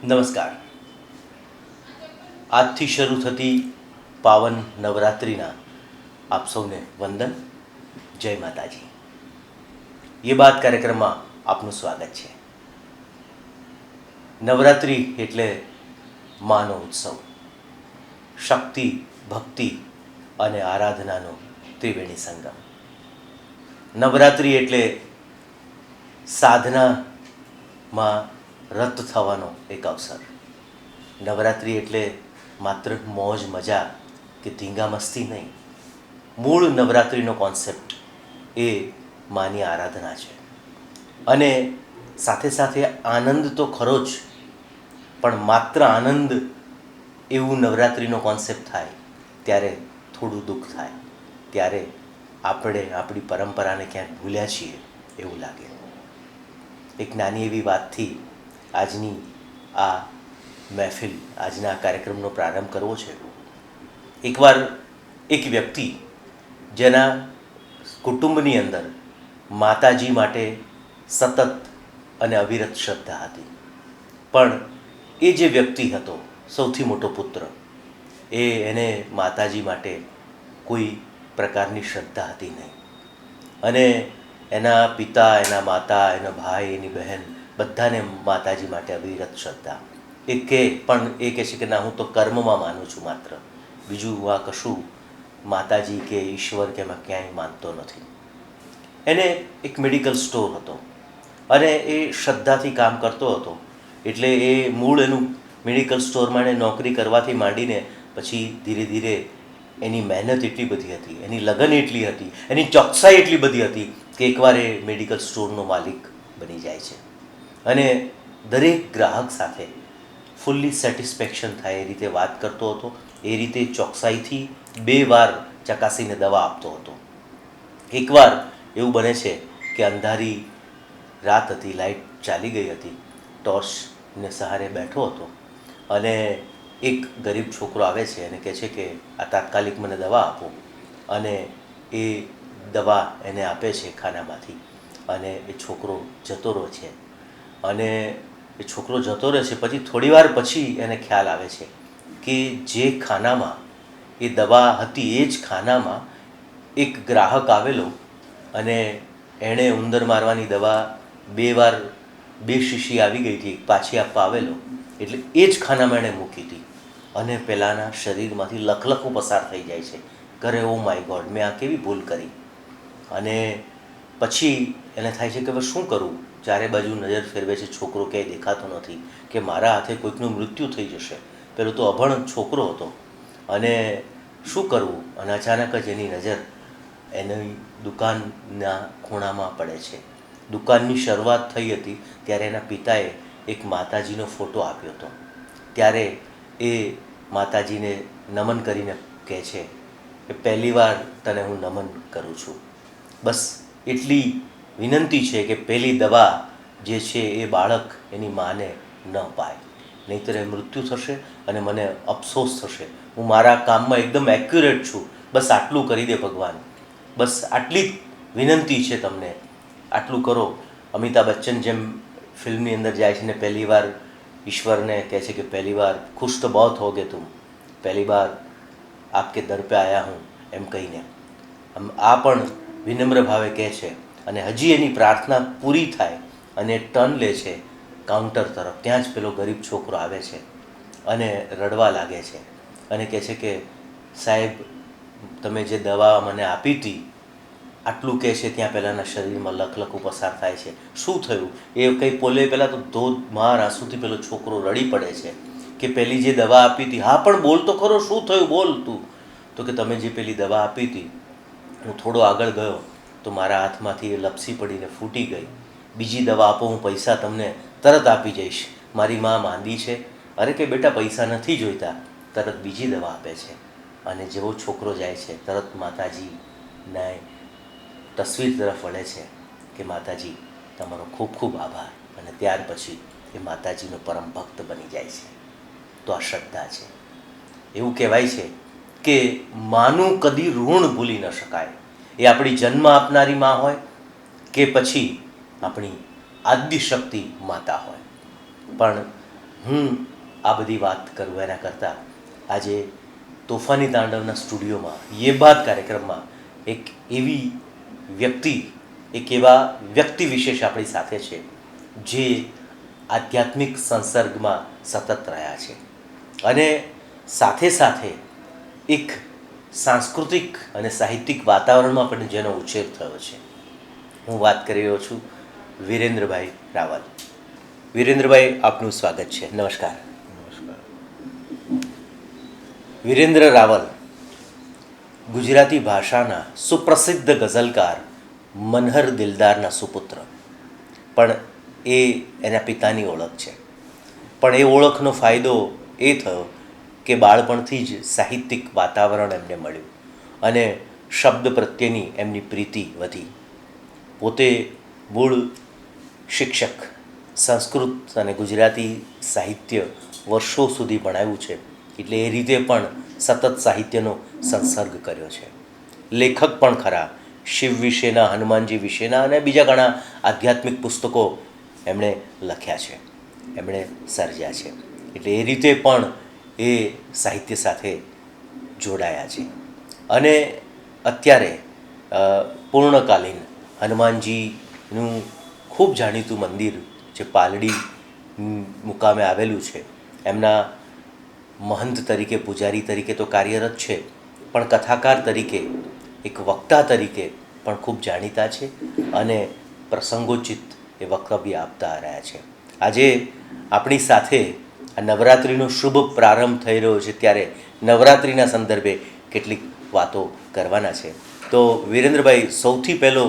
નમસ્કાર. આજથી શરૂ થતી પાવન નવરાત્રિના આપ સૌને વંદન. જય માતાજી. ये बात કાર્યક્રમમાં આપનું સ્વાગત છે. નવરાત્રિ એટલે માનો ઉત્સવ, શક્તિ, ભક્તિ અને આરાધનાનો ત્રિવેણી સંગમ. નવરાત્રિ એટલે સાધનામાં રત થવાનો એક અવસર. નવરાત્રિ એટલે માત્ર મોજ મજા કે ધીંગા મસ્તી નહીં. મૂળ નવરાત્રિનો કોન્સેપ્ટ એ માની આરાધના છે. અને સાથે સાથે આનંદ તો ખરો જ, પણ માત્ર આનંદ એવું નવરાત્રિનો કોન્સેપ્ટ થાય ત્યારે થોડું દુઃખ થાય, ત્યારે આપણે આપણી પરંપરાને ક્યાંક ભૂલ્યા છીએ એવું લાગે. એક નાની એવી વાતથી આજની આ મહેફિલ, આજના આ કાર્યક્રમનો પ્રારંભ કરવો છે. એકવાર એક વ્યક્તિ જેના કુટુંબની અંદર માતાજી માટે સતત અને અવિરત શ્રદ્ધા હતી, પણ એ જે વ્યક્તિ હતો, સૌથી મોટો પુત્ર, એને માતાજી માટે કોઈ પ્રકારની શ્રદ્ધા હતી નહીં. અને એના પિતા, એના માતા, એના ભાઈ, એની બહેન બધાને માતાજી માટે અવિરત શ્રદ્ધા. એ કહે છે કે ના, હું તો કર્મમાં માનું છું, માત્ર બીજું આ કશું માતાજી કે ઈશ્વર કે એમાં ક્યાંય માનતો નથી. એને એક મેડિકલ સ્ટોર હતો અને એ શ્રદ્ધાથી કામ કરતો હતો. એટલે એ મૂળ એનું મેડિકલ સ્ટોરમાં એને નોકરી કરવાથી માંડીને પછી ધીરે ધીરે એની મહેનત એટલી બધી હતી, એની લગન એટલી હતી, એની ચોકસાઈ એટલી બધી હતી કે એકવાર એ મેડિકલ સ્ટોરનો માલિક બની જાય છે. અને દરેક ગ્રાહક સાથે ફૂલ્લી સેટિસ્ફેક્શન થાય એ રીતે વાત કરતો હતો. એ રીતે ચોકસાઈથી 2 વાર ચકાસીને દવા આપતો હતો. એકવાર એવું બને છે કે અંધારી રાત હતી, લાઇટ ચાલી ગઈ હતી, ટોર્ચને સહારે બેઠો હતો અને એક ગરીબ છોકરો આવે છે અને કહે છે કે આ તાત્કાલિક મને દવા આપો. અને એ દવા એને આપે છે ખાનામાંથી. અને એ છોકરો જતો રહે છે. અને એ છોકરો જતો રહે છે પછી થોડીવાર પછી એને ખ્યાલ આવે છે કે જે ખાનામાં એ દવા હતી એ જ ખાનામાં એક ગ્રાહક આવેલો અને એણે ઉંદર મારવાની દવા 2 વાર 2 શીશી આવી ગઈ હતી, પાછી આપવા આવેલો. એટલે એ જ ખાનામાં એણે મૂકી હતી. અને પેલાના શરીરમાંથી લખલખું પસાર થઈ જાય છે. કરે ઓ માય ગોડ, મેં આ કેવી ભૂલ કરી. અને પછી એને થાય છે કે હવે શું કરું. ચારે બાજુ નજર ફેરવે છે, છોકરો ક્યાંય દેખાતો નથી, કે મારા હાથે કોઈકનું મૃત્યુ થઈ જશે. પેલો તો અભણ છોકરો હતો અને શું કરવું. અને અચાનક જ એની નજર એની દુકાનના ખૂણામાં પડે છે. દુકાનની શરૂઆત થઈ હતી ત્યારે એના પિતાએ એક માતાજીનો ફોટો આપ્યો હતો. ત્યારે એ માતાજીને નમન કરીને કહે છે કે પહેલી વાર તને હું નમન કરું છું. બસ એટલી વિનંતી છે કે પહેલી દવા જે છે એ બાળક એની માને ન પાય, નહીંતર એ મૃત્યુ થશે અને મને અફસોસ થશે. હું મારા કામમાં એકદમ એક્યુરેટ છું, બસ આટલું કરી દે ભગવાન, બસ આટલી જ વિનંતી છે તમને, આટલું કરો. અમિતાભ બચ્ચન જેમ ફિલ્મની અંદર જાય છે ને પહેલી વાર ઈશ્વરને કહે છે કે પહેલી વાર ખુશ તો બહુત હોગે તુમ, પહેલી બાર આપકે દર પે આયા હું, એમ કહીને આ પણ વિનમ્ર ભાવે કહે છે. અને હજી એની પ્રાર્થના પૂરી થાય અને ટર્ન લે છે કાઉન્ટર તરફ, ત્યાં જ પેલો ગરીબ છોકરો આવે છે અને રડવા લાગે છે અને કહે છે કે સાહેબ, તમે જે દવા મને આપી હતી, આટલું કહે છે ત્યાં પહેલાંના શરીરમાં લખલખું પસાર થાય છે. શું થયું એ કંઈ બોલે પહેલાં તો ધોધમાર આંસુથી પેલો છોકરો રડી પડે છે કે પહેલી જે દવા આપી હતી, હા પણ બોલ તો ખરો, શું થયું, બોલ તું. તો કે તમે જે પેલી દવા આપી હતી, હું થોડો આગળ ગયો તો મારા હાથમાંથી એ લપસી પડીને ફૂટી ગઈ. બીજી દવા આપો, હું પૈસા તમને તરત આપી જઈશ, મારી મા માંદી છે. અરે કે બેટા, પૈસા નથી જોઈતા. તરત બીજી દવા આપે છે અને જેવો છોકરો જાય છે તરત માતાજીને તસવીર તરફ વળે છે કે માતાજી તમારો ખૂબ ખૂબ આભાર. અને ત્યાર પછી એ માતાજીનો પરમ ભક્ત બની જાય છે. તો આ શ્રદ્ધા છે. એવું કહેવાય છે કે માનું કદી ઋણ ભૂલી ન શકાય. એ આપણી જન્મ આપનારી માં હોય કે પછી આપણી આદ્ય શક્તિ માતા હોય. પણ હું આ બધી વાત કરું એના કરતાં આજે તોફાની તાંડવના સ્ટુડિયોમાં યે બાત કાર્યક્રમમાં એક એવા વ્યક્તિ વિશેષ આપણી સાથે છે જે આધ્યાત્મિક સંસર્ગમાં સતત રહ્યા છે અને સાથે સાથે એક સાંસ્કૃતિક અને સાહિત્યિક વાતાવરણમાં પણ જેનો ઉછેર થયો છે. હું વાત કરી રહ્યો છું વિરેન્દ્રભાઈ રાવલ. વિરેન્દ્રભાઈ, આપનું સ્વાગત છે. નમસ્કાર. વિરેન્દ્ર રાવલ ગુજરાતી ભાષાના સુપ્રસિદ્ધ ગઝલકાર મનહર દિલદારના સુપુત્ર, પણ એ એના પિતાની ઓળખ છે. પણ એ ઓળખનો ફાયદો એ થયો કે બાળપણથી જ સાહિત્યિક વાતાવરણ એમને મળ્યું અને શબ્દ પ્રત્યેની એમની પ્રીતિ વધી. પોતે મૂળ શિક્ષક, સંસ્કૃત અને ગુજરાતી સાહિત્ય વર્ષો સુધી ભણાવ્યું છે, એટલે એ રીતે પણ સતત સાહિત્યનો સંસર્ગ કર્યો છે. લેખક પણ ખરા. શિવ વિશેના, હનુમાનજી વિશેના અને બીજા ઘણા આધ્યાત્મિક પુસ્તકો એમણે લખ્યા છે, એમણે સર્જ્યા છે. એટલે એ રીતે પણ એ સાહિત્ય સાથે જોડાયા છે. અને અત્યારે પૂર્ણકાલીન હનુમાનજીનું ખૂબ જાણીતું મંદિર જે પાલડી મુકામે આવેલું છે, એમના મહંત તરીકે, પૂજારી તરીકે તો કાર્યરત છે, પણ કથાકાર તરીકે, એક વક્તા તરીકે પણ ખૂબ જાણીતા છે અને પ્રસંગોચિત એ વક્તવ્ય આપતા રહ્યા છે. આજે આપણી સાથે આ નવરાત્રિનો શુભ પ્રારંભ થઈ રહ્યો છે, ત્યારે નવરાત્રિના સંદર્ભે કેટલીક વાતો કરવાના છે. તો વિરેન્દ્રભાઈ, સૌથી પહેલો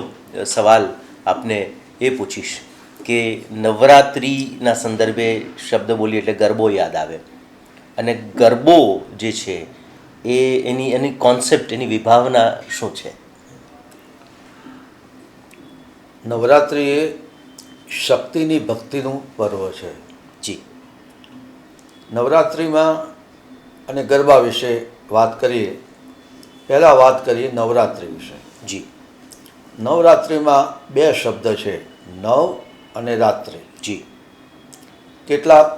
સવાલ આપને એ પૂછીશ કે નવરાત્રિના સંદર્ભે શબ્દ બોલીએ એટલે ગરબો યાદ આવે, અને ગરબો જે છે એની કોન્સેપ્ટ, એની વિભાવના શું છે? નવરાત્રિ એ શક્તિની ભક્તિનું પર્વ છે. જી. નવરાત્રિમાં અને ગરબા વિશે વાત કરીએ. પહેલાં વાત કરીએ નવરાત્રિ વિશે. જી. નવરાત્રિમાં બે શબ્દ છે, નવ અને રાત્રિ. જી. કેટલાક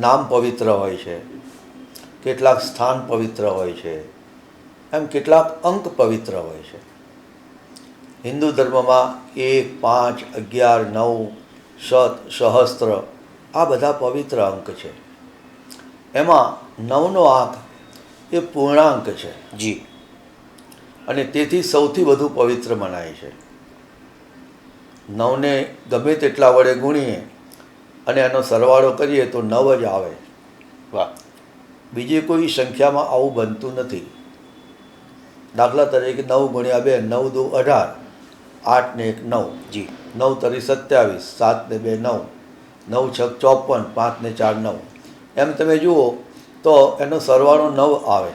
નામ પવિત્ર હોય છે, કેટલાક સ્થાન પવિત્ર હોય છે, એમ કેટલાક અંક પવિત્ર હોય છે. હિન્દુ ધર્મમાં 1, 5, 11, 9, શત, સહસ્ત્ર આ બધા પવિત્ર અંક છે. એમાં 9નો આંક એ પૂર્ણાંક છે. જી. અને તેથી સૌથી વધુ પવિત્ર મનાય છે. 9ને ગમે તેટલા વડે ગુણીએ અને એનો સરવાળો કરીએ તો 9 જ આવે. વાહ. બીજી કોઈ સંખ્યામાં આવું બનતું નથી. દાખલા તરીકે 9 ગુણ્યા 2, 9 દુ 18, 8 ને 1 9. જી. 9 તરી 27, 7 ને 2 9, 9 છ 54, 5 ને 4 9. એમ તમે જુઓ તો એનો સરવાળો 9 આવે.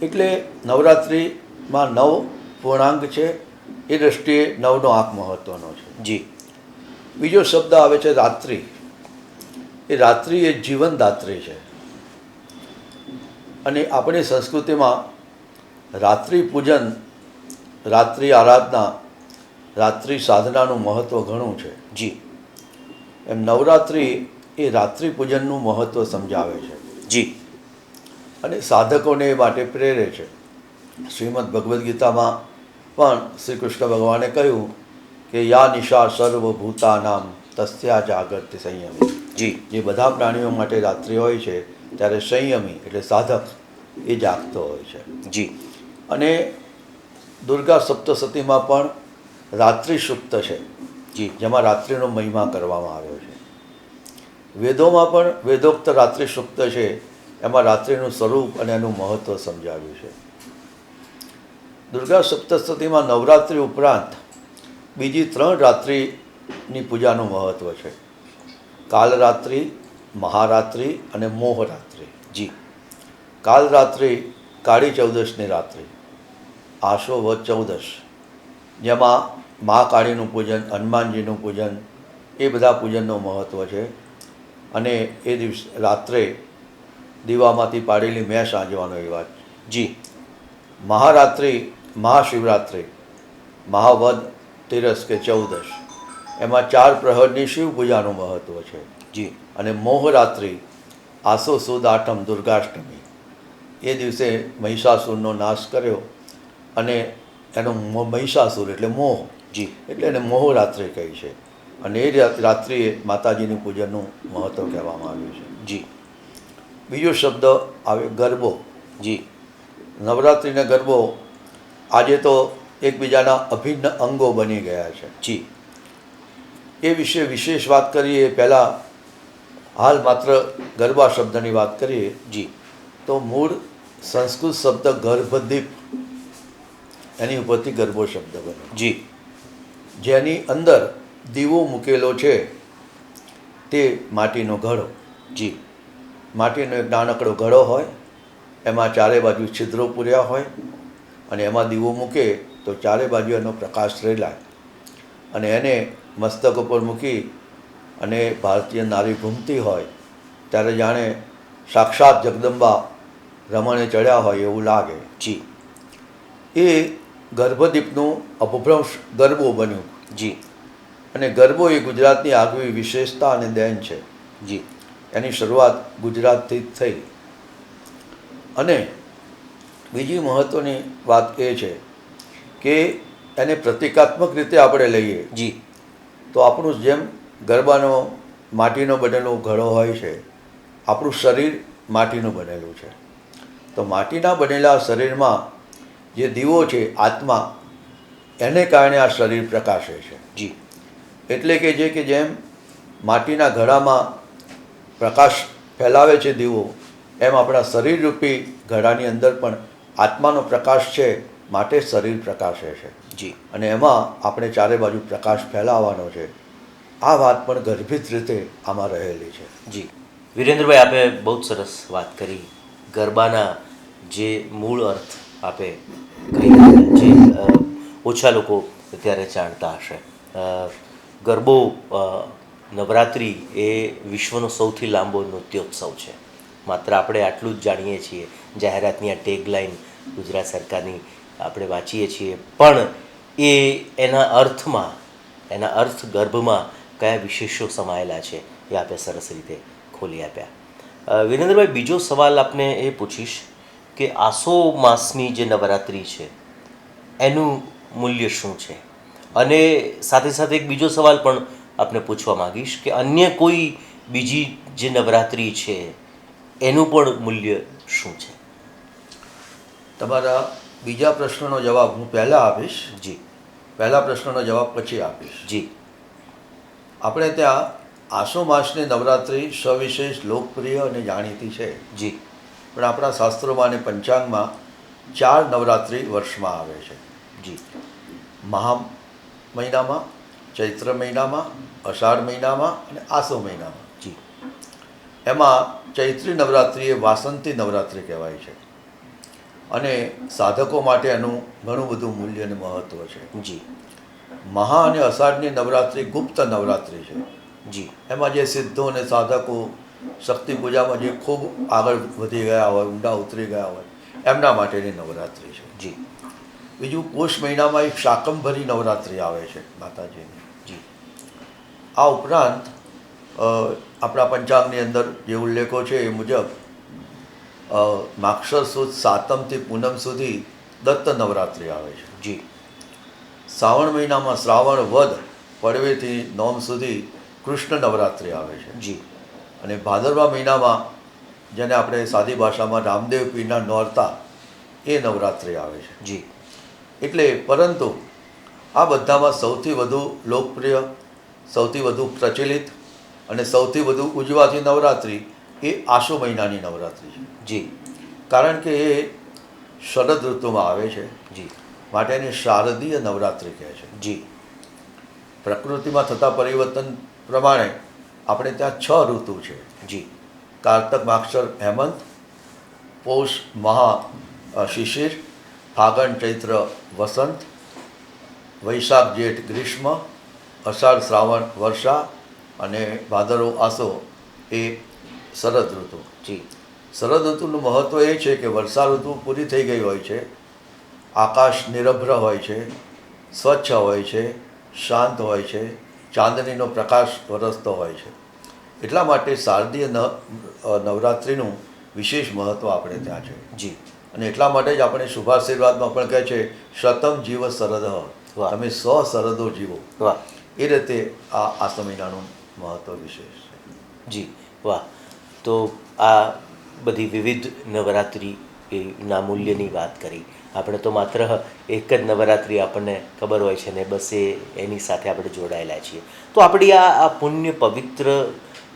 એટલે નવરાત્રિમાં 9 પૂર્ણાંક છે. એ દૃષ્ટિએ 9નો આંક મહત્ત્વનો છે. જી. બીજો શબ્દ આવે છે રાત્રિ. એ રાત્રિ એ જીવનદાત્રી છે. અને આપણી સંસ્કૃતિમાં રાત્રિ પૂજન, રાત્રિ આરાધના, રાત્રિ સાધનાનું મહત્ત્વ ઘણું છે. જી. એમ નવરાત્રિ એ રાત્રિ પૂજનનું મહત્ત્વ સમજાવે છે. જી. અને સાધકોને એ માટે પ્રેરે છે. શ્રીમદ ભગવદ્ ગીતામાં પણ શ્રી કૃષ્ણ ભગવાને કહ્યું કે યા નિશા સર્વભૂતાનામ તસ્યા જાગૃતિ સંયમી. જી. જે બધા પ્રાણીઓ માટે રાત્રિ હોય છે ત્યારે સંયમી એટલે સાધક એ જાગતો હોય છે. જી. અને દુર્ગા સપ્તસતીમાં પણ રાત્રિ સુક્ત છે. જી. જેમાં રાત્રિનો મહિમા કરવામાં આવ્યો છે. વેદોમાં પણ વેદોક્ત રાત્રિ સુક્ત છે, એમાં રાત્રિનું સ્વરૂપ અને એનું મહત્ત્વ સમજાવ્યું છે. દુર્ગા સપ્તસતીમાં નવરાત્રિ ઉપરાંત બીજી 3 રાત્રિની પૂજાનું મહત્ત્વ છે. કાલરાત્રિ, મહારાત્રિ અને મોહરાત્રિ. જી. કાલરાત્રિ કાળી ચૌદશની રાત્રિ, આસો વદ 14, જેમાં મા કાળીનું પૂજન, હનુમાનજીનું પૂજન, એ બધા પૂજનનું મહત્ત્વ છે. અને એ દિવસ રાત્રે દીવામાંથી પાડેલી મેં સાંજવાનો એ વાત. જી. મહારાત્રિ, મહાશિવરાત્રિ, મહાવદ તેરસ કે 14, એમાં 4 પ્રહરની શિવ પૂજાનું મહત્ત્વ છે. જી. અને મોહરાત્રિ આસો સુદ આઠમ દુર્ગાષ્ટમી, એ દિવસે મહિષાસુરનો નાશ કર્યો અને એનો મહિષાસુર એટલે મોહ, જી એટલે એને મોહરાત્રિ કહી છે. અને એ રાત્રિએ માતાજીનું પૂજનનું મહત્ત્વ કહેવામાં આવ્યું છે. જી બીજો શબ્દ આવે ગરબો. જી નવરાત્રિના ગરબો આજે તો એકબીજાના અભિન્ન અંગો બની ગયા છે. જી એ વિશે વિશેષ વાત કરીએ પહેલાં હાલ માત્ર ગરબા શબ્દની વાત કરીએ જી તો મૂળ સંસ્કૃત શબ્દ ગર્ભદીપ, એની ઉપરથી ગરબો શબ્દ બન્યો, જી જેની અંદર દીવો મૂકેલો છે તે માટીનો ઘડો. જી માટીનો એક નાનકડો ઘડો હોય, એમાં ચારે બાજુ છિદ્રો પૂર્યા હોય અને એમાં દીવો મૂકે તો ચારે બાજુ એનો પ્રકાશ રેલાય અને એને મસ્તક ઉપર મૂકી અને ભારતીય નારી ઘૂમતી હોય ત્યારે જાણે સાક્ષાત જગદંબા રમણે ચડ્યા હોય એવું લાગે. જી એ ગર્ભદીપનું અપભ્રંશ ગરબો બન્યું. જી અને ગરબો એ ગુજરાતની આગવી વિશેષતા અને દેન છે. જી એની શરૂઆત ગુજરાતથી જ થઈ. અને બીજી મહત્ત્વની વાત એ છે કે એને પ્રતિકાત્મક રીતે આપણે લઈએ જી તો આપણું જેમ ગરબાનો માટીનો બનેલો ઘડો હોય છે, આપણું શરીર માટીનું બનેલું છે. તો માટીના બનેલા શરીરમાં જે દીવો છે આત્મા, એને કારણે આ શરીર પ્રકાશે છે. જી એટલે કે જેમ માટીના ઘડામાં પ્રકાશ ફેલાવે છે દીવો, એમ આપણા શરીરરૂપી ઘડાની અંદર પણ આત્માનો પ્રકાશ છે, માટે શરીર પ્રકાશે છે. જી અને એમાં આપણે ચારે બાજુ પ્રકાશ ફેલાવવાનો છે. આ વાત પણ ગર્ભિત રીતે આમાં રહેલી છે. જી વિરેન્દ્રભાઈ, આપે બહુ જ સરસ વાત કરી. ગરબાના જે મૂળ અર્થ આપે કહી રહ્યા, જે ઓછા લોકો અત્યારે જાણતા હશે. ગરબો, નવરાત્રિ એ વિશ્વનો સૌથી લાંબો નૃત્યોત્સવ છે. માત્ર આપણે આટલું જ જાણીએ છીએ, જાહેરાતની આ ટેગલાઇન ગુજરાત સરકારની આપણે વાંચીએ છીએ, પણ એ એના અર્થમાં, એના અર્થ ગર્ભમાં કયા વિશેષો સમાયેલા છે એ આપે સરસ રીતે ખોલી આપ્યા. વિરેન્દ્રભાઈ, બીજો સવાલ આપને એ પૂછીશ કે આસો માસની જે નવરાત્રિ છે એનું મૂલ્ય શું છે? અને સાથે સાથે એક બીજો સવાલ પણ આપને પૂછવા માગીશ કે અન્ય કોઈ બીજી જે નવરાત્રિ છે એનું પણ મૂલ્ય શું છે? તમારા બીજા પ્રશ્નનો જવાબ હું પહેલાં આપીશ. જી પહેલા પ્રશ્નનો જવાબ પછી આપીશ. જી આપણે ત્યાં આસો માસની નવરાત્રિ સવિશેષ લોકપ્રિય અને જાણીતી છે. જી પણ આપણા શાસ્ત્રોમાં અને પંચાંગમાં 4 નવરાત્રિ વર્ષમાં આવે છે. જી મહા મહિનામાં, ચૈત્ર મહિનામાં, અષાઢ મહિનામાં અને આસો મહિનામાં. જી એમાં ચૈત્રી નવરાત્રિ એ વાસંતી નવરાત્રિ કહેવાય છે અને સાધકો માટે એનું ઘણું બધું મૂલ્ય અને મહત્ત્વ છે. જી મહા અને અષાઢની નવરાત્રિ ગુપ્ત નવરાત્રિ છે. જી એમાં જે સિદ્ધો અને સાધકો શક્તિ પૂજામાં જે ખૂબ આગળ વધી ગયા હોય, ઊંડા ઉતરી ગયા હોય, એમના માટેની નવરાત્રિ છે. જી બીજું, પોષ મહિનામાં એક શાકંભરી નવરાત્રિ આવે છે માતાજીની. જી આ ઉપરાંત આપણા પંચાંગની અંદર જે ઉલ્લેખો છે એ મુજબ માક્ષર સુદ સાતમથી પૂનમ સુધી દત્ત નવરાત્રિ આવે છે. જી શ્રાવણ મહિનામાં શ્રાવણ વદ પડવેથી નોમ સુધી કૃષ્ણ નવરાત્રિ આવે છે. જી અને ભાદરવા મહિનામાં, જેને આપણે સાદી ભાષામાં રામદેવ પીરના નોરતા, એ નવરાત્રિ આવે છે. જી એટલે પરંતુ આ બધામાં સૌથી વધુ લોકપ્રિય, સૌથી વધુ પ્રચલિત અને સૌથી વધુ ઉજવાતી નવરાત્રિ એ આસો મહિનાની નવરાત્રિ છે. જી કારણ કે એ શરદ ઋતુમાં આવે છે, જી માટે એને શારદીય નવરાત્રિ કહે છે. જી પ્રકૃતિમાં થતા પરિવર્તન પ્રમાણે આપણે ત્યાં 6 ઋતુ છે. જી કારતક માક્ષર હેમંત, પૌષ મહા શિશિર, ફાગણ ચૈત્ર વસંત, વૈશાખ જેઠ ગ્રીષ્મ, અષાઢ શ્રાવણ વર્ષા અને ભાદરવો આસો એ શરદ ઋતુ. જી શરદ ઋતુનું મહત્ત્વ એ છે કે વર્ષા ઋતુ પૂરી થઈ ગઈ હોય છે, આકાશ નિરભ્ર હોય છે, સ્વચ્છ હોય છે, શાંત હોય છે, ચાંદનીનો પ્રકાશ વરસતો હોય છે. એટલા માટે શારદીય નવરાત્રિનું વિશેષ મહત્ત્વ આપણે ત્યાં છે. જી. અને એટલા માટે જ આપણે શુભાશીર્વાદમાં પણ કહે છે શતમ જીવ શરદ, વાહ. તમે 100 શરદો જીવો. વાહ. એ રીતે આ મહિનાનું મહત્ત્વ વિશેષ છે. જી. વાહ. તો આ બધી વિવિધ નવરાત્રિ ના મૂલ્યની વાત કરી આપણે. તો માત્ર એક જ નવરાત્રિ આપણને ખબર હોય છે ને બસ એની સાથે આપણે જોડાયેલા છીએ. તો આપણી આ પુણ્ય પવિત્ર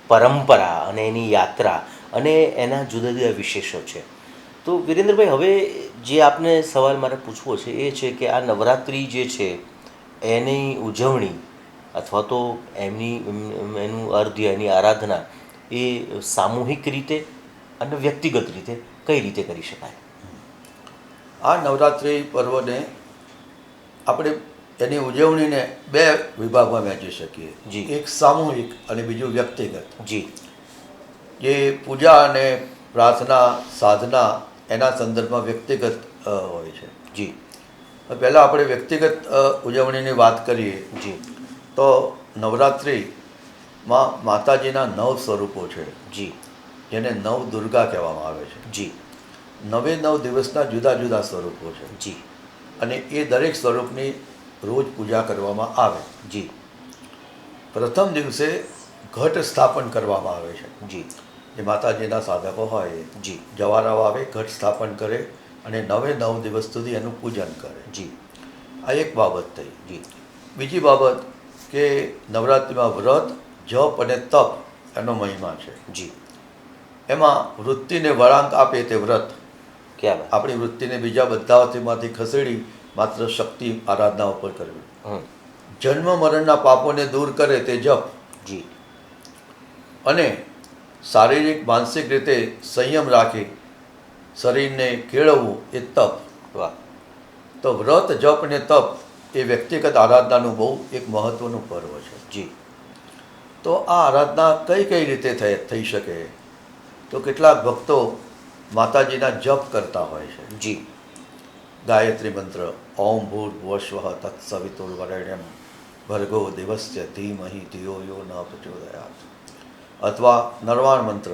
પરંપરા અને એની યાત્રા અને એના જુદા જુદા વિશેષો છે. તો વિરેન્દ્રભાઈ, હવે જે આપને સવાલ મારે પૂછવો છે એ છે કે આ નવરાત્રિ જે છે એની ઉજવણી અથવા તો એનું અર્ધ્ય, એની આરાધના એ સામૂહિક રીતે અને વ્યક્તિગત રીતે કઈ રીતે કરી શકાય? આ નવરાત્રિ પર્વને આપણે એની ઉજવણીને 2 વિભાગમાં વહેંચી શકીએ. જી. એક સામૂહિક અને બીજું વ્યક્તિગત. જી. જે પૂજા અને પ્રાર્થના સાધના એના સંદર્ભમાં વ્યક્તિગત હોય છે. જી. પહેલાં આપણે વ્યક્તિગત ઉજવણીની વાત કરીએ. જી. તો નવરાત્રિમાં માતાજીના 9 સ્વરૂપો છે. જી. જેને 9 દુર્ગા કહેવામાં આવે છે. જી. 9 દિવસના જુદા જુદા સ્વરૂપો છે. જી. અને એ દરેક સ્વરૂપની રોજ પૂજા કરવામાં આવે. જી. પ્રથમ દિવસે ઘટ સ્થાપન કરવામાં આવે છે. જી. જે માતાજીના સાધકો હોય એ જી. જવારાઓ આવે, ઘટ સ્થાપન કરે અને 9 દિવસ સુધી એનું પૂજન કરે. જી. આ એક બાબત થઈ. જી. બીજી બાબત કે નવરાત્રિમાં વ્રત, જપ અને તપ એનો મહિમા છે. જી. એમાં વૃત્તિને વળાંક આપે તે વ્રત. ક્યાં વાત? આપણી વૃત્તિને બીજા બધામાંથી ખસેડી માત્ર શક્તિ આરાધના ઉપર કરવી. જન્મ મરણના પાપોને દૂર કરે તે જપ. જી. અને શારીરિક માનસિક રીતે સંયમ રાખી શરીરને કેળવવું એ તપ. વાહ. તો વ્રત, જપ અને તપ એ વ્યક્તિગત આરાધનાનું બહુ એક મહત્ત્વનું પર્વ છે. જી. તો આ આરાધના કઈ કઈ રીતે થઈ શકે? તો કેટલાક ભક્તો માતાજીના જપ કરતા હોય છે. જી. ગાયત્રી મંત્ર ઓમ ભૂર્ભુવઃ તત્સવિતુર્વરેણ્યમ ભર્ગો દેવસ્ય ધીમહિ ધિયો યો ન પ્રચોદયાત. અથવા નરવાણ મંત્ર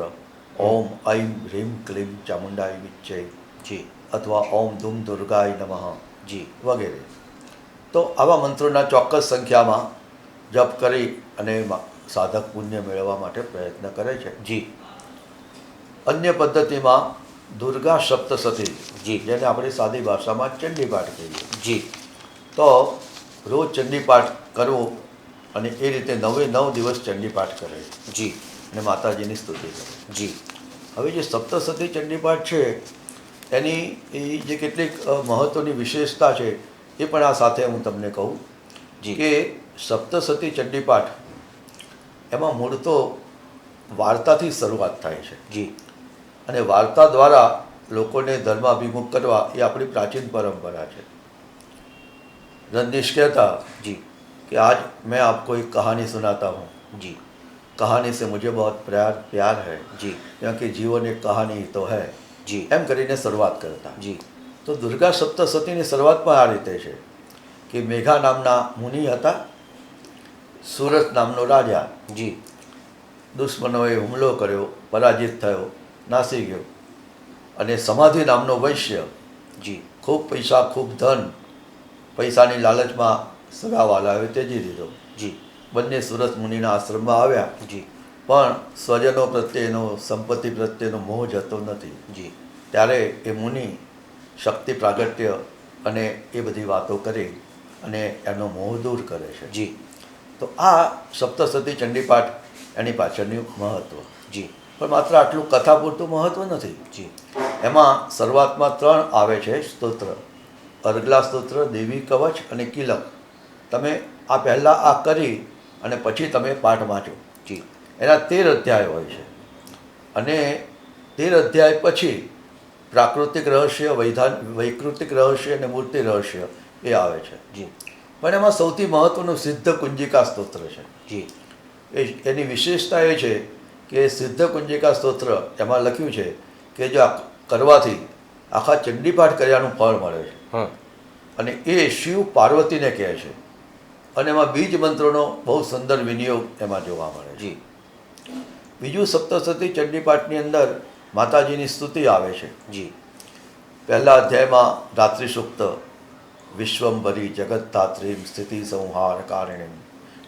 ઓમ ઐં હ્રીં ક્લીં ચામુંડાય વિચ્ચે. જી. અથવા ઓમ ધૂમ દુર્ગાય નમઃ. જી. વગેરે. તો આવા મંત્રોના ચોક્કસ સંખ્યામાં જપ કરી અને સાધક પુણ્ય મેળવવા માટે પ્રયત્ન કરે છે. જી. અન્ય પદ્ધતિમાં દુર્ગા સપ્તસતી, જી. જેને આપણે સાદી ભાષામાં ચંડીપાઠ કહીએ. જી. તો રોજ ચંડીપાઠ કરવો અને એ રીતે 9 દિવસ ચંડીપાઠ કરે જી. અને માતાજીની સ્તુતિ કરે. જી. હવે જે સપ્તસતી ચંડીપાઠ છે એની એ જે કેટલીક મહત્ત્વની વિશેષતા છે એ પણ આ સાથે હું તમને કહું. જી. કે સપ્તસતી ચંડીપાઠ એમાં મૂળ તો વાર્તાથી શરૂઆત થાય છે. જી. અને વાર્તા દ્વારા લોકોને ધર્માભિમુખ કરવા એ આપણી પ્રાચીન પરંપરા છે. રજનીશ કહેતા जी कि आज मैं आपको एक कहानी सुनाता हूँ. जी कहानी से मुझे बहुत प्यार है जी क्योंकि जीवन एक कहानी तो है. जी એમ કરીને શરૂઆત કરતા. जी તો દુર્ગા સપ્તસતીની શરૂઆત પણ આ રીતે છે કે મેઘા નામના મુનિ હતા, સુરત નામનો રાજા. जी દુશ્મનોએ હુમલો કર્યો, પરાજિત થયો, નાસી ગયો. અને સમાધિ નામનો વૈશ્ય जी ખૂબ પૈસા, ખૂબ ધન, પૈસાની લાલચમાં સગાવાલાએ ત્યજી દીધો. जी બંને સુરત મુનિના આશ્રમમાં આવ્યા, जी પણ સ્વજનો પ્રત્યેનો, સંપત્તિ પ્રત્યેનો મોહ જતો નથી. जी ત્યારે એ મુનિ શક્તિ પ્રાગટ્ય અને એ બધી વાતો કરી અને એનો મોહ દૂર કરે છે. जी તો આ સપ્તસતી ચંડીપાઠ એની પાછળનું મહત્ત્વ. जी પણ માત્ર આટલું કથા પૂરતું મહત્ત્વ નથી. जी એમાં શરૂઆતમાં 3 આવે છે સ્તોત્ર: અર્ગલા સ્તોત્ર, દેવી કવચ અને કિલક. તમે આ પહેલાં આ કરી અને પછી તમે પાઠ વાંચો. जी એના 13 અધ્યાય હોય છે અને 13 અધ્યાય પછી પ્રાકૃતિક રહસ્ય, વૈકૃતિક રહસ્ય અને મૂર્તિ રહસ્ય એ આવે છે. जी પણ એમાં સૌથી મહત્ત્વનું સિદ્ધ કુંજિકા સ્તોત્ર છે. जी એની વિશેષતા એ છે કે સિદ્ધ કુંજિકા સ્તોત્ર એમાં લખ્યું છે કે જો આ કરવાથી આખા ચંડીપાઠ કર્યાનું ફળ મળે છે. हाँ અને એ શિવ પાર્વતીને કહે છે અને એમાં બીજ મંત્રોનો બહુ સુંદર વિનિયોગ એમાં જોવા મળે છે. जी બીજું સપ્તશતી ચંડીપાઠની અંદર માતાજીની સ્તુતિ આવે છે. જી પહેલા અધ્યાયમાં રાત્રિ સૂક્ત, વિશ્વંભરી જગત્તાત્રીમ સ્થિતિ સંહાર કારિણીમ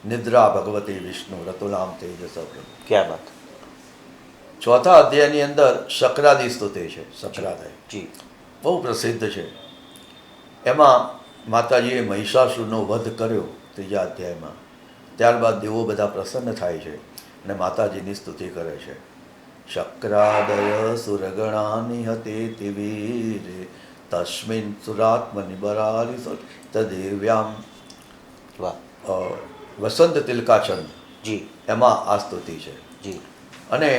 નિદ્રા ભગવતી વિષ્ણુ રતુલામ તેજસ પ્રભુ. ક્યાં વાત. ચોથા અધ્યાયની અંદર શક્રાદી સ્તુતિ છે. શક્રાદય જી બહુ પ્રસિદ્ધ છે. એમાં માતાજીએ મહિષાસુરનો વધ કર્યો ત્રીજા અધ્યાયમાં. ત્યારબાદ દેવો બધા પ્રસન્ન થાય છે અને માતાજીની સ્તુતિ કરે છે. શક્રાદય સુરગણાની હતે તિવીરે તસ્મિન સુરાત્મનિબરારી તદેવ્યામ. વાહ. વસંત તિલકાચંદ જી એમાં આ સ્તુતિ છે. જી અને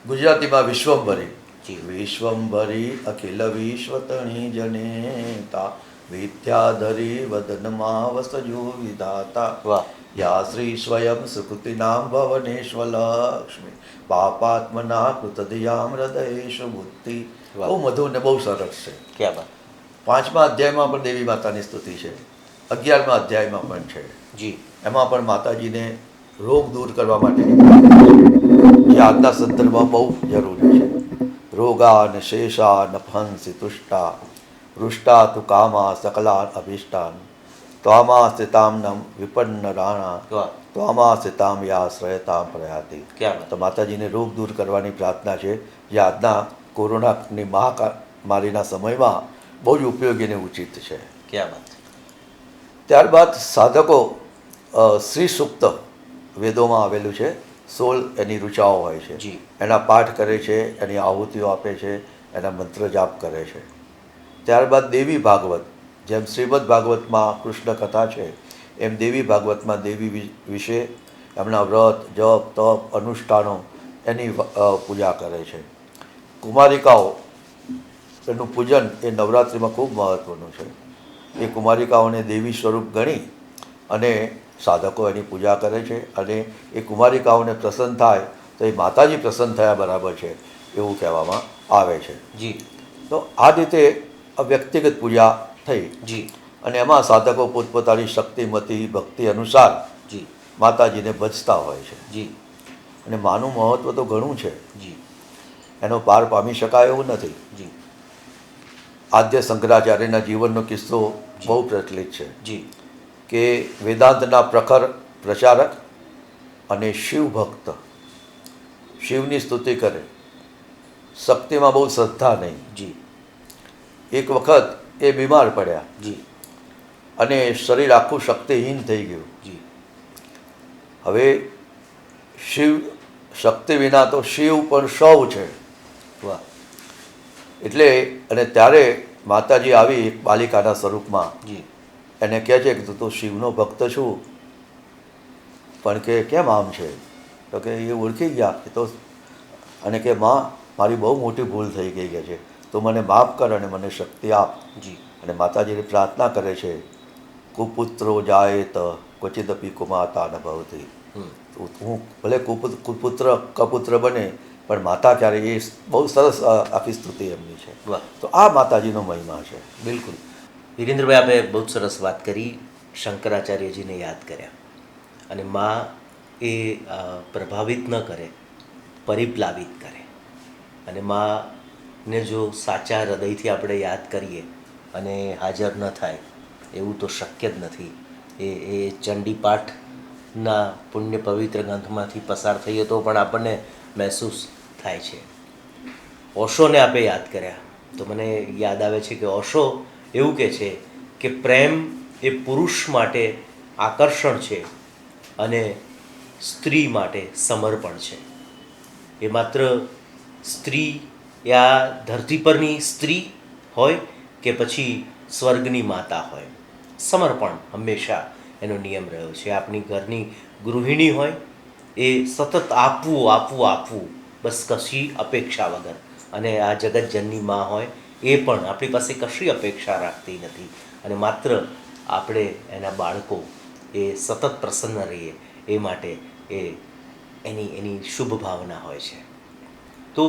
ગુજરાતીમાં વિશ્વંભરી. જી. વિશ્વંભરી અખિલ વિશ્વતણી જનેતા વિદ્યાધરી વદનમાં વસજો વિધાતા. વાહ. યા શ્રી સ્વયં સુકૃતિનામ ભવનેશ્વર લક્ષ્મી પાપાત્મના કૃતધિયામ હૃદયેશુ બુદ્ધિ. વાહ. બહુ મધુર ને બહુ સરસ છે. ક્યાં વાત. પાંચમા અધ્યાયમાં પણ દેવી માતાની સ્તુતિ છે. 11મા અધ્યાયમાં પણ છે. જી એમાં પણ માતાજીને રોગ દૂર કરવા માટે જે આજના સંદર્ભમાં બહુ જરૂરી છે. રોગાન શેષાન ફંસી તુષ્ટા પૃષ્ટા તુ કામા સકલાન અભિષ્ટાન ત્વામા સ્થિતામ વિપન્ન રાણા વાહ. ત્વામા સ્થિતામ યાશ્રયતામ પ્રયાતિ. ક્યાં વાત. તો માતાજીને રોગ દૂર કરવાની પ્રાર્થના છે, જે આજના કોરોનાની મહામારીના સમયમાં બહુ જ ઉપયોગી અને ઉચિત છે. ક્યાં વાત. ત્યારબાદ સાધકો શ્રી સૂક્ત વેદોમાં આવેલું છે. 16 એની ઋચાઓ હોય છે. જી. એના પાઠ કરે છે, એની આહુતિઓ આપે છે, એના મંત્ર જાપ કરે છે. ત્યારબાદ દેવી ભાગવત, જેમ શ્રીમદ ભાગવતમાં કૃષ્ણ કથા છે એમ દેવી ભાગવતમાં દેવી વિશે એમના વ્રત જપ તપ અનુષ્ઠાનો એની પૂજા કરે છે. કુમારિકાઓ એનું પૂજન એ નવરાત્રિમાં ખૂબ મહત્ત્વનું છે. એ કુમારિકાઓને દેવી સ્વરૂપ ગણી અને સાધકો એની પૂજા કરે છે. અને એ કુમારિકાઓને પ્રસન્ન થાય તો એ માતાજી પ્રસન્ન થયા બરાબર છે એવું કહેવામાં આવે છે. જી તો આ રીતે આ વ્યક્તિગત પૂજા થઈ જી અને એમાં સાધકો પોતપોતાની શક્તિમતી ભક્તિ અનુસાર જી માતાજીને ભજતા હોય છે. જી અને માનું મહત્ત્વ તો ઘણું છે, જી એનો પાર પામી શકાય એવું નથી. જી આદ્ય શંકરાચાર્યના જીવનનો કિસ્સો બહુ પ્રચલિત છે જી કે વેદાંતના પ્રખર પ્રચારક અને શિવ ભક્ત, શિવની સ્તુતિ કરે, શક્તિમાં બહુ શ્રદ્ધા નહીં. જી એક વખત એ બીમાર પડ્યા જી અને શરીર આખું શક્તિહીન થઈ ગયું. જી હવે શિવ શક્તિ વિના તો શિવ પણ સૌ છે. વાહ. એટલે અને ત્યારે માતાજી આવી એક બાલિકાના સ્વરૂપમાં જી એને કહે છે કે તું તો શિવનો ભક્ત છું, પણ કે કેમ આમ છે? તો કે એ ઓળખી ગયા કે તો, અને કે માં મારી બહુ મોટી ભૂલ થઈ ગઈ કે છે, તો મને માફ કર અને મને શક્તિ આપ. જી અને માતાજીને પ્રાર્થના કરે છે, કુપુત્રો જાયેત ક્વચિદપી કુમાતા ન ભવતી. હું ભલે કુપુત્ર કપુત્ર બને પણ માતા ક્યારે, એ બહુ સરસ આખી સ્તુતિ એમની છે. વાહ. તો આ માતાજીનો મહિમા છે. બિલકુલ. વિરેન્દ્રભાઈ, આપે બહુ જ સરસ વાત કરી, શંકરાચાર્યજીને યાદ કર્યા. અને માં એ પ્રભાવિત ન કરે, પરિપ્લાવિત કરે. અને માને જો સાચા હૃદયથી આપણે યાદ કરીએ અને હાજર ન થાય એવું તો શક્ય જ નથી. એ ચંડીપાઠના પુણ્ય પવિત્ર ગ્રંથમાંથી પસાર થઈએ તો પણ આપણને મહેસૂસ થાય છે. ઓશોને આપે યાદ કર્યા તો મને યાદ આવે છે કે ઓશો એવું કહે છે કે પ્રેમ એ પુરુષ માટે આકર્ષણ છે અને સ્ત્રી માટે સમર્પણ છે. એ માત્ર સ્ત્રી યા ધરતી પરની સ્ત્રી હોય કે પછી સ્વર્ગની માતા હોય, સમર્પણ હંમેશા એનો નિયમ રહ્યો છે. આપણી ઘરની ગૃહિણી હોય એ સતત આપવું આપવું આપવું, બસ કશી અપેક્ષા વગર. અને આ જગતજનની માં હોય એ પણ આપણી પાસે કશી અપેક્ષા રાખતી નથી અને માત્ર આપણે એના બાળકો એ સતત પ્રસન્ન રહીએ એ માટે એની શુભ ભાવના હોય છે. તો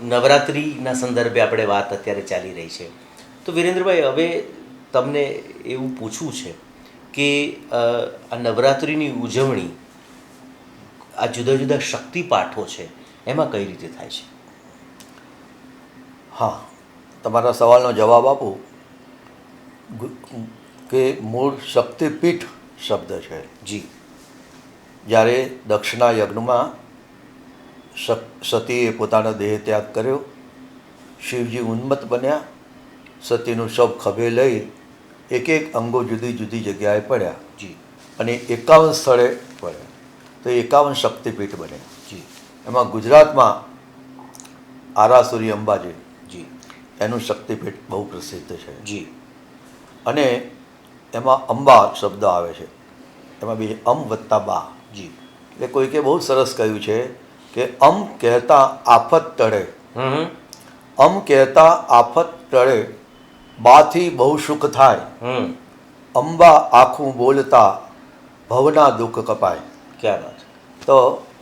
નવરાત્રિના સંદર્ભે આપણે વાત અત્યારે ચાલી રહી છે. તો વિરેન્દ્રભાઈ, હવે તમને એવું પૂછવું છે કે આ નવરાત્રિની ઉજવણી આ જુદા જુદા શક્તિ પાઠો છે એમાં કઈ રીતે થાય છે? હા, તમારા સવાલનો જવાબ આપું કે મૂળ શક્તિપીઠ શબ્દ છે. જી. જ્યારે દક્ષના યજ્ઞમાં સતીએ પોતાનો દેહ ત્યાગ કર્યો, શિવજી ઉન્મત્ત બન્યા, સતીનું શવ ખભે લઈ એક એક અંગો જુદી જુદી જગ્યાએ પડ્યા. જી. અને 51 સ્થળે પડ્યા, તો 51 શક્તિપીઠ બન્યા. જી. એમાં ગુજરાતમાં આરાસુરી અંબાજી, જી, એનું શક્તિપીઠ બહુ પ્રસિદ્ધ છે. જી. અને એમાં અંબા શબ્દ આવે છે, એમાં બી અમ વત્તા બા. જી. એટલે કોઈકે બહુ સરસ કહ્યું છે કે અમ કહેતા આફત ટળે, અમ કહેતા આફત ટળે, બાથી બહુ સુખ થાય, અંબા આખું બોલતા ભવના દુઃખ કપાય. ક્યાં વાત. તો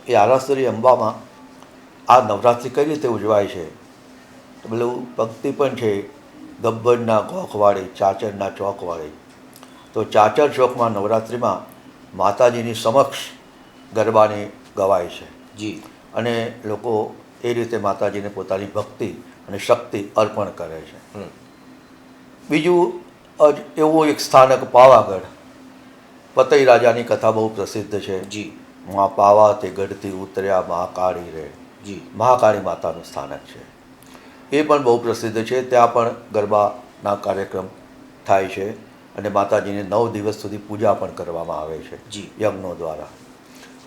એ આરાસુરી અંબામાં આ નવરાત્રિ કઈ રીતે ઉજવાય છે? તો પેલું પંક્તિ પણ છે, ગબ્બરના ગોખવાળી, ચાચરના ચોકવાળી. તો ચાચર ચોકમાં નવરાત્રિમાં માતાજીની સમક્ષ ગરબાની ગવાય છે. જી. અને લોકો એ રીતે માતાજીને પોતાની ભક્તિ અને શક્તિ અર્પણ કરે છે. બીજું એવું એક સ્થાનક પાવાગઢ, પતઈ રાજાની કથા બહુ પ્રસિદ્ધ છે. જી. માં પાવા તે ગઢથી ઉતર્યા મહાકાળી રે. જી. મહાકાળી માતાનું સ્થાનક છે, એ પણ બહુ પ્રસિદ્ધ છે. ત્યાં પણ ગરબાના કાર્યક્રમ થાય છે અને માતાજીને 9 દિવસ સુધી પૂજા પણ કરવામાં આવે છે. જી. યજ્ઞો દ્વારા.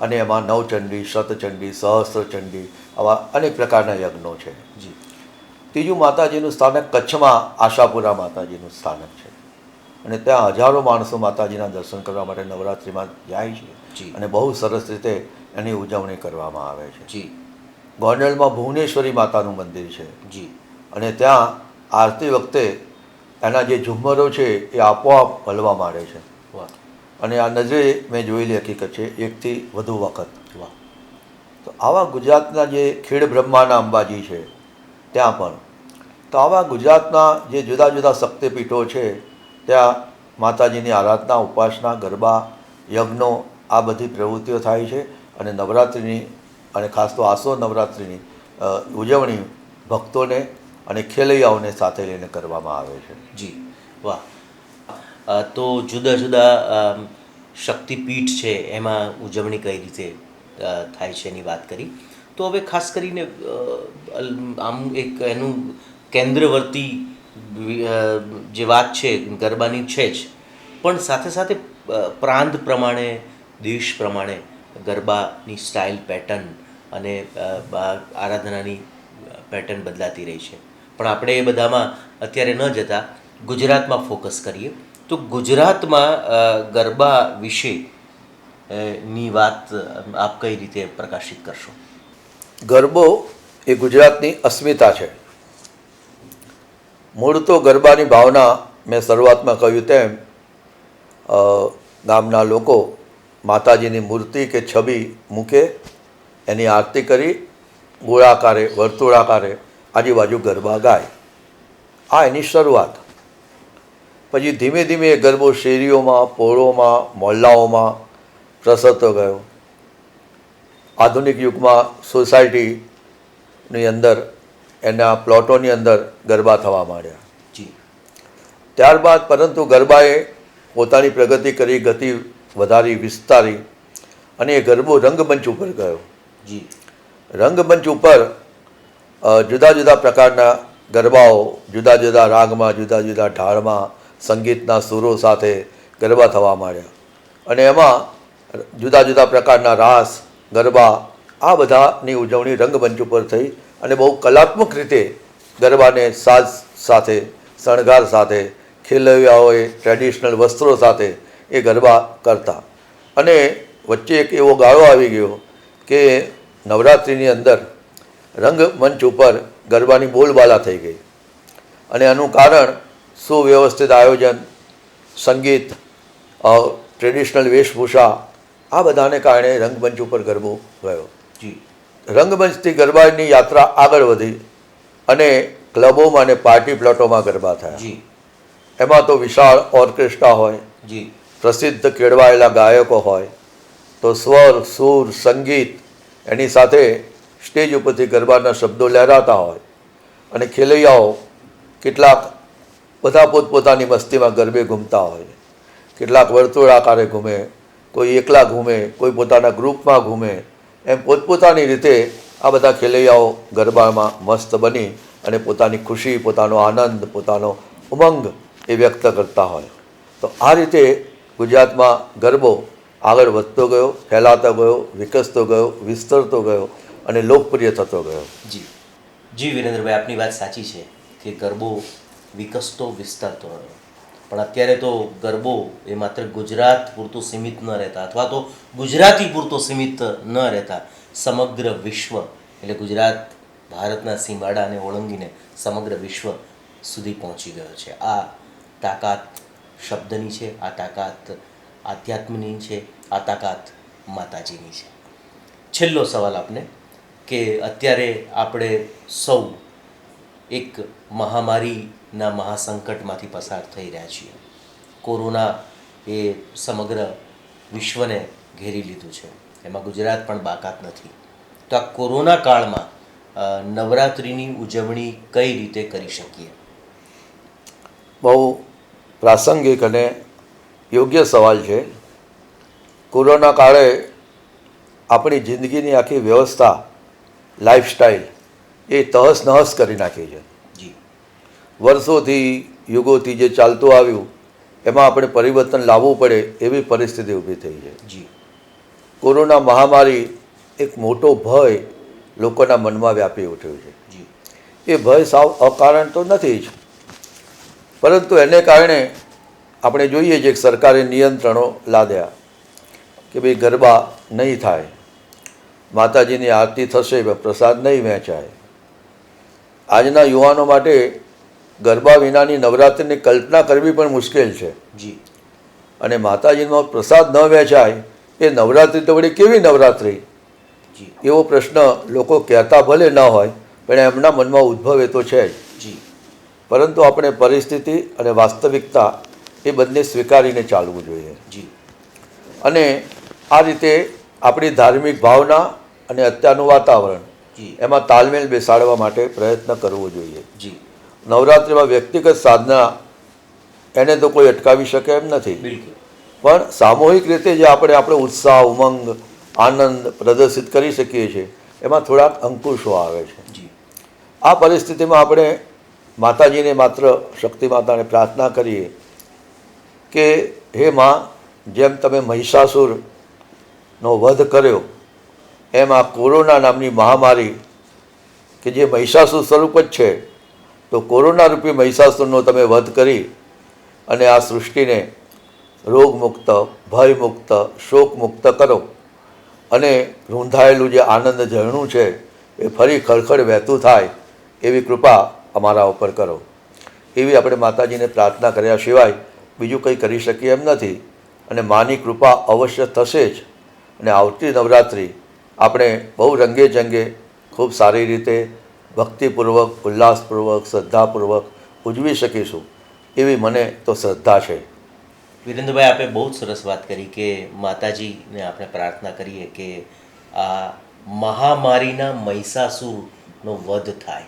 અને એમાં નવચંડી, શતચંડી, સહસ્ત્રચંડી, આવા અનેક પ્રકારના યજ્ઞો છે. જી. ત્રીજું માતાજીનું સ્થાનક કચ્છમાં આશાપુરા માતાજીનું સ્થાનક છે, અને ત્યાં હજારો માણસો માતાજીના દર્શન કરવા માટે નવરાત્રિમાં જાય છે. જી. અને બહુ સરસ રીતે એની ઉજવણી કરવામાં આવે છે. જી. ગોંડલમાં ભુવનેશ્વરી માતાનું મંદિર છે. જી. અને ત્યાં આરતી વખતે એના જે ઝુમ્મરો છે એ આપોઆપ હલવા માંડે છે. વાહ. અને આ નજરે મેં જોયેલી હકીકત છે, 1 થી વધુ વખત. વાહ. તો આવા ગુજરાતના જે ખેડ બ્રહ્માના અંબાજી છે ત્યાં પણ, તો આવા ગુજરાતના જે જુદા જુદા શક્તિપીઠો છે ત્યાં માતાજીની આરાધના, ઉપાસના, ગરબા, યજ્ઞો, આ બધી પ્રવૃત્તિઓ થાય છે. અને નવરાત્રિની અને ખાસ તો આસો નવરાત્રિની ઉજવણી ભક્તોને અને ખેલૈયાઓને સાથે લઈને કરવામાં આવે છે. જી. વાહ. તો જુદા જુદા શક્તિપીઠ છે એમાં ઉજવણી કઈ રીતે થાય છે એની વાત કરી. તો હવે ખાસ કરીને આમ એક એનું કેન્દ્રવર્તી જે વાત છે ગરબાની છે જ, પણ સાથે સાથે પ્રાંત પ્રમાણે, દેશ પ્રમાણે ગરબાની સ્ટાઇલ, પેટર્ન અને આરાધનાની પેટર્ન બદલાતી રહી છે. પણ આપણે એ બધામાં અત્યારે ન જતા ગુજરાતમાં ફોકસ કરીએ. તો ગુજરાતમાં ગરબા વિશે ની વાત આપ કઈ રીતે પ્રકાશિત કરશો? ગરબો એ ગુજરાતની અસ્મિતા છે. મૂળ તો ગરબાની ભાવના મેં શરૂઆતમાં કહ્યું તેમ ગામના લોકો માતાજીની મૂર્તિ કે છબી મૂકે, એની આરતી કરી ગોળાકારે, વર્તુળાકારે આજુબાજુ ગરબા ગાય. આ એની શરૂઆત. પછી ધીમે ધીમે ગરબો શેરીઓમાં, પોળોમાં, મહોલ્લાઓમાં પ્રસરતો ગયો. આધુનિક યુગમાં સોસાયટીની અંદર, એના પ્લોટોની અંદર ગરબા થવા માંડ્યા. જી. ત્યારબાદ પરંતુ ગરબાએ પોતાની પ્રગતિ કરી, ગતિ વધારી, વિસ્તારી, અને એ ગરબો રંગમંચ ઉપર ગયો. જી. રંગમંચ ઉપર જુદા જુદા પ્રકારના ગરબાઓ, જુદા જુદા રાગમાં, જુદા જુદા ઢાળમાં, સંગીતના સુરો સાથે ગરબા થવા માંડ્યા. અને એમાં જુદા જુદા પ્રકારના રાસ, ગરબા, આ બધાની ઉજવણી રંગમંચ ઉપર થઈ. અને બહુ કલાત્મક રીતે ગરબાને સાજ સાથે, શણગાર સાથે, ખેલૈયાઓએ ટ્રેડિશનલ વસ્ત્રો સાથે એ ગરબા કરતા. અને વચ્ચે એક એવો ગાળો આવી ગયો કે નવરાત્રિની અંદર રંગમંચ ઉપર ગરબાની બોલબાલા થઈ ગઈ. અને આનું કારણ સુવ્યવસ્થિત આયોજન, સંગીત, ટ્રેડિશનલ વેશભૂષા, આ બધાને કારણે રંગમંચ ઉપર ગરબો ગયો. જી. રંગમંચથી ગરબાની યાત્રા આગળ વધી અને ક્લબોમાં અને પાર્ટી પ્લોટોમાં ગરબા થયા. જી. એમાં તો વિશાળ ઓર્કેસ્ટ્રા હોય, જી. પ્રસિદ્ધ કેળવાયેલા ગાયકો હોય, તો સ્વર, સૂર, સંગીત એની સાથે સ્ટેજ ઉપરથી ગરબાના શબ્દો લહેરાતા હોય અને ખેલૈયાઓ કેટલાક બધા પોતપોતાની મસ્તીમાં ગરબે ઘૂમતા હોય. કેટલાક વર્તુળાકારે ઘૂમે, કોઈ એકલા ઘૂમે, કોઈ પોતાના ગ્રુપમાં ઘૂમે, એમ પોતપોતાની રીતે આ બધા ખેલૈયાઓ ગરબામાં મસ્ત બની અને પોતાની ખુશી, પોતાનો આનંદ, પોતાનો ઉમંગ એ વ્યક્ત કરતા હોય. તો આ રીતે ગુજરાતમાં ગરબો આગળ વધતો ગયો, ફેલાતો ગયો, વિકસતો ગયો, વિસ્તરતો ગયો અને લોકપ્રિય થતો ગયો. જી જી વિરેન્દ્રભાઈ, આપની વાત સાચી છે કે ગરબો વિકસતો વિસ્તારતો રહ્યો, પણ અત્યારે તો ગરબો એ માત્ર ગુજરાત પૂરતું સીમિત ન રહેતા, અથવા તો ગુજરાતી પૂરતો સીમિત ન રહેતા, સમગ્ર વિશ્વ એટલે ગુજરાત ભારતના સીમાડાને ઓળંગીને સમગ્ર વિશ્વ સુધી પહોંચી ગયો છે. આ તાકાત શબ્દની છે, આ તાકાત આધ્યાત્મની છે, આ તાકાત માતાજીની છે. છેલ્લો સવાલ આપને કે અત્યારે આપણે સૌ એક મહામારીના મહાસંકટમાંથી પસાર થઈ રહ્યા છીએ. કોરોના એ સમગ્ર વિશ્વને ઘેરી લીધું છે, એમાં ગુજરાત પણ બાકાત નથી. તો આ કોરોના કાળમાં નવરાત્રિની ઉજવણી કઈ રીતે કરી શકીએ? બહુ પ્રાસંગિક અને યોગ્ય સવાલ છે. કોરોના કાળે આપણી જિંદગીની આખી વ્યવસ્થા, લાઈફસ્ટાઈલ એ તહસ નહસ કરી નાખી છે. જી વર્ષોથી, યુગોથી જે ચાલતું આવ્યું એમાં આપણે પરિવર્તન લાવવું પડે એવી પરિસ્થિતિ ઊભી થઈ છે. જી કોરોના મહામારી એક મોટો ભય લોકોના મનમાં વ્યાપી ઉઠ્યો છે. જી એ ભય સાવ અકારણ તો નથી જ, પરંતુ એને કારણે આપણે જોઈએ છીએ કે સરકારે નિયંત્રણો લાદ્યા કે ભાઈ ગરબા નહીં થાય, માતાજીની આરતી થશે, પ્રસાદ નહીં વહેંચાય. આજના યુવાનો માટે ગરબા વિનાની નવરાત્રિની કલ્પના કરવી પણ મુશ્કેલ છે. જી અને માતાજીનો પ્રસાદ ન વહેંચાય એ નવરાત્રિ તો વળી કેવી નવરાત્રિ? જી એવો પ્રશ્ન લોકો કહેતા ભલે ન હોય, પણ એમના મનમાં ઉદ્ભવે તો છે જ. જી પરંતુ આપણે પરિસ્થિતિ અને વાસ્તવિકતા એ બંને સ્વીકારીને ચાલવું જોઈએ. જી અને આ રીતે આપણી ધાર્મિક ભાવના અને અત્યારનું વાતાવરણ જી એમાં તાલમેલ બેસાડવા માટે પ્રયત્ન કરવો જોઈએ. જી નવરાત્રિમાં વ્યક્તિગત સાધના એને તો કોઈ અટકાવી શકે એમ નથી, બિલકુલ. પણ સામૂહિક રીતે જે આપણો ઉત્સાહ, ઉમંગ, આનંદ પ્રદર્શિત કરી શકીએ છીએ એમાં થોડાક અંકુશો આવે છે. જી આ પરિસ્થિતિમાં આપણે માતાજીને માત્ર શક્તિ માતાને પ્રાર્થના કરીએ કે હે માં, જેમ તમે મહિષાસુરનો વધ કર્યો એમ આ કોરોના નામની મહામારી કે જે મહિષાસુર સ્વરૂપ જ છે, તો કોરોના રૂપી મહિષાસુરનો તમે વધ કરી અને આ સૃષ્ટિને રોગમુક્ત, ભયમુક્ત, શોકમુક્ત કરો અને રૂંધાયેલું જે આનંદ ઝરણું છે એ ફરી ખળખળ વહેતું થાય એવી કૃપા અમારા ઉપર કરો. એવી આપણે માતાજીને પ્રાર્થના કર્યા સિવાય બીજું કંઈ કરી શકીએ એમ નથી. અને માની કૃપા અવશ્ય થશે જ. અને આવતી નવરાત્રિ આપણે બહુ રંગે જંગે, ખૂબ સારી રીતે, ભક્તિપૂર્વક, ઉલ્લાસપૂર્વક, શ્રદ્ધાપૂર્વક ઉજવી શકીશું એવી મને તો શ્રદ્ધા છે. વિરેન્દ્રભાઈ, આપે બહુ જ સરસ વાત કરી કે માતાજીને આપણે પ્રાર્થના કરીએ કે આ મહામારીના મહિષાસુરનો વધ થાય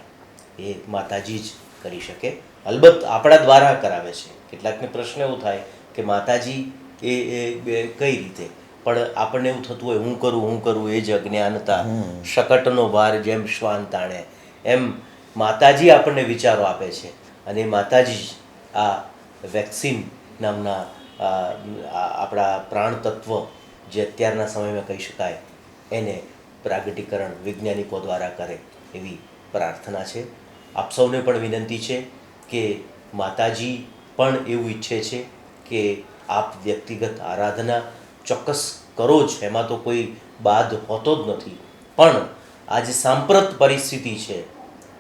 એ માતાજી જ કરી શકે. અલબત્ત આપણા દ્વારા કરાવે છે. કેટલાકને પ્રશ્ન એવો થાય કે માતાજી એ કઈ રીતે, પણ આપણને એવું થતું હોય હું કરું એ જ અજ્ઞાનતા, શકટનો ભાર જેમ શ્વાન તાણે, એમ માતાજી આપણને વિચારો આપે છે અને માતાજી જ આ વેક્સિન નામના આપણા પ્રાણ તત્વ જે અત્યારના સમયમાં કહી શકાય એને પ્રાગટીકરણ વૈજ્ઞાનિકો દ્વારા કરે એવી પ્રાર્થના છે. આપ સૌને પણ વિનંતી છે કે માતાજી પણ એવું ઈચ્છે છે કે આપ વ્યક્તિગત આરાધના ચોક્કસ કરો જ, એમાં તો કોઈ બાદ હોતો જ નથી, પણ આ જે સાંપ્રત પરિસ્થિતિ છે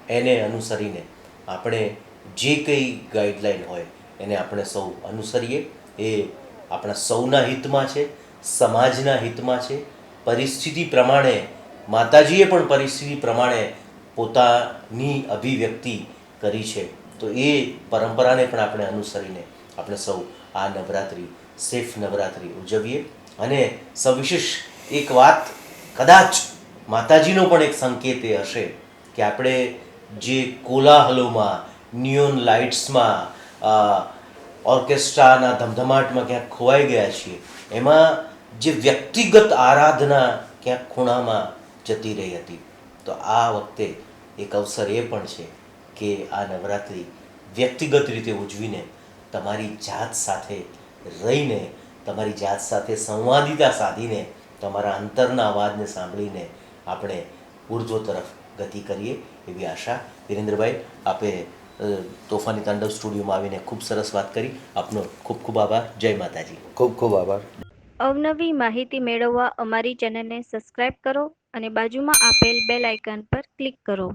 એને અનુસરીને આપણે જે કંઈ ગાઈડલાઈન હોય એને આપણે સૌ અનુસરીએ. એ આપણા સૌના હિતમાં છે, સમાજના હિતમાં છે. પરિસ્થિતિ પ્રમાણે માતાજીએ પણ પરિસ્થિતિ પ્રમાણે પોતાની અભિવ્યક્તિ કરી છે, તો એ પરંપરાને પણ આપણે અનુસરીને આપણે સૌ આ નવરાત્રિ, સેફ નવરાત્રિ ઉજવીએ. અને સવિશેષ એક વાત કદાચ માતાજીનો પણ એક સંકેત એ હશે કે આપણે જે કોલાહલોમાં, નિયોન લાઇટ્સમાં, ઓર્કેસ્ટ્રાના ધમધમાટમાં ક્યાંક ખોવાઈ ગયા છીએ, એમાં જે વ્યક્તિગત આરાધના ક્યાંક ખૂણામાં જતી રહી હતી. તો આ વખતે એક અવસર એ પણ છે કે આ નવરાત્રિ વ્યક્તિગત રીતે ઉજવીને તમારી જાત સાથે રહીને, તમારી જાત સાથે સંવાદિતા સાધીને, તમારા અંતરના અવાજને સાંભળીને આપણે ઉર્ધ્વ તરફ ગતિ કરીએ એવી આશા. વિરેન્દ્રભાઈ, આપે તોફાની તાંડવ સ્ટુડિયોમાં આવીને ખૂબ સરસ વાત કરી. આપનો ખૂબ ખૂબ આભાર. જય માતાજી. ખૂબ ખૂબ આભાર. અવનવી માહિતી મેળવવા અમારી ચેનલને સબસ્ક્રાઇબ કરો અને બાજુમાં આપેલ બેલ આઇકન પર ક્લિક કરો.